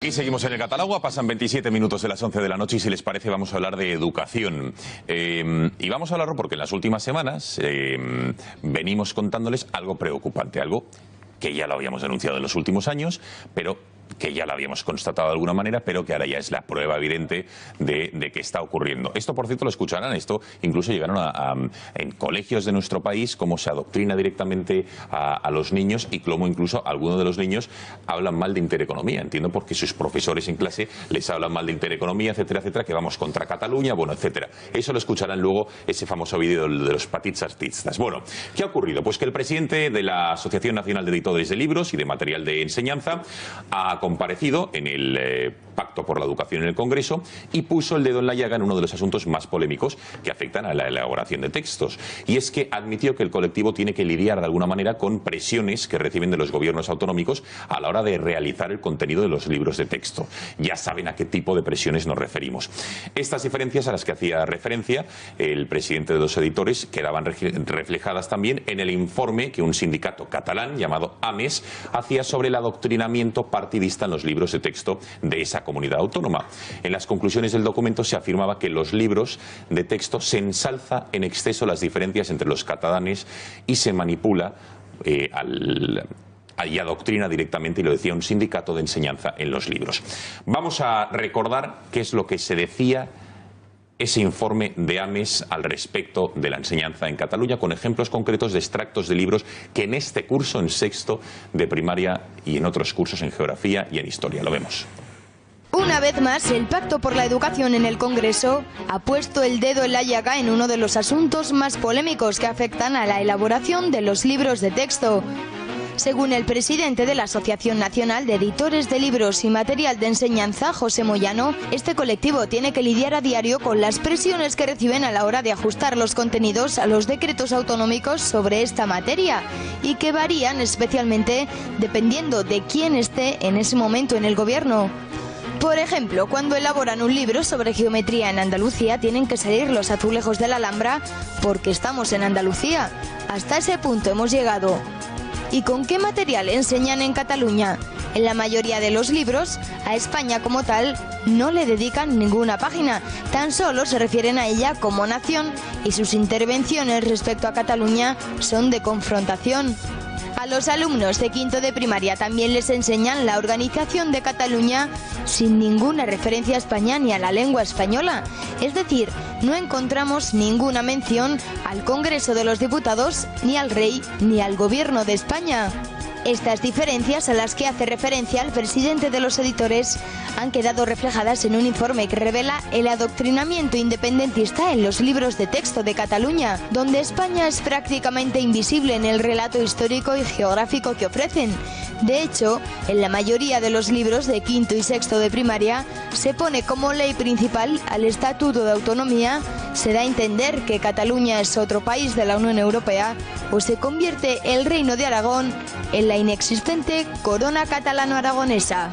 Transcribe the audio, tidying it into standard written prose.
Y seguimos en el Catalagua, pasan 27 minutos de las 11 de la noche y si les parece vamos a hablar de educación. Y vamos a hablarlo porque en las últimas semanas venimos contándoles algo preocupante, algo que ya lo habíamos denunciado en los últimos años, pero que ya lo habíamos constatado de alguna manera, pero que ahora ya es la prueba evidente de que está ocurriendo. Esto, por cierto, lo escucharán, esto incluso llegaron en colegios de nuestro país, cómo se adoctrina directamente a los niños y cómo incluso algunos de los niños hablan mal de intereconomía. Entiendo porque sus profesores en clase les hablan mal de intereconomía, etcétera, etcétera, que vamos contra Cataluña, bueno, etcétera. Eso lo escucharán luego, ese famoso vídeo de los petits artistas. Bueno, ¿qué ha ocurrido? Pues que el presidente de la Asociación Nacional de Editores de Libros y de Material de Enseñanza ha comparecido en el Pacto por la Educación en el Congreso y puso el dedo en la llaga en uno de los asuntos más polémicos que afectan a la elaboración de textos. Y es que admitió que el colectivo tiene que lidiar de alguna manera con presiones que reciben de los gobiernos autonómicos a la hora de realizar el contenido de los libros de texto. Ya saben a qué tipo de presiones nos referimos. Estas diferencias a las que hacía referencia el presidente de los editores quedaban reflejadas también en el informe que un sindicato catalán llamado AMES hacía sobre el adoctrinamiento partidista en los libros de texto de esa comunidad autónoma. En las conclusiones del documento se afirmaba que los libros de texto se ensalza en exceso las diferencias entre los catalanes y se manipula y adoctrina directamente, y lo decía un sindicato de enseñanza, en los libros. Vamos a recordar qué es lo que se decía ese informe de AMES al respecto de la enseñanza en Cataluña, con ejemplos concretos de extractos de libros que en este curso, en sexto de primaria y en otros cursos en geografía y en historia. Lo vemos. Una vez más, el Pacto por la Educación en el Congreso ha puesto el dedo en la llaga en uno de los asuntos más polémicos que afectan a la elaboración de los libros de texto. Según el presidente de la Asociación Nacional de Editores de Libros y Material de Enseñanza, José Moyano, este colectivo tiene que lidiar a diario con las presiones que reciben a la hora de ajustar los contenidos a los decretos autonómicos sobre esta materia y que varían especialmente dependiendo de quién esté en ese momento en el gobierno. Por ejemplo, cuando elaboran un libro sobre geometría en Andalucía tienen que salir los azulejos de la Alhambra porque estamos en Andalucía. Hasta ese punto hemos llegado. ¿Y con qué material enseñan en Cataluña? En la mayoría de los libros, a España como tal no le dedican ninguna página, tan solo se refieren a ella como nación y sus intervenciones respecto a Cataluña son de confrontación. A los alumnos de quinto de primaria también les enseñan la organización de Cataluña sin ninguna referencia a España ni a la lengua española. Es decir, no encontramos ninguna mención al Congreso de los Diputados, ni al Rey, ni al Gobierno de España. Estas diferencias a las que hace referencia el presidente de los editores han quedado reflejadas en un informe que revela el adoctrinamiento independentista en los libros de texto de Cataluña, donde España es prácticamente invisible en el relato histórico y geográfico que ofrecen. De hecho, en la mayoría de los libros de quinto y sexto de primaria se pone como ley principal al Estatuto de Autonomía, se da a entender que Cataluña es otro país de la Unión Europea o se convierte el Reino de Aragón en la inexistente corona catalano-aragonesa.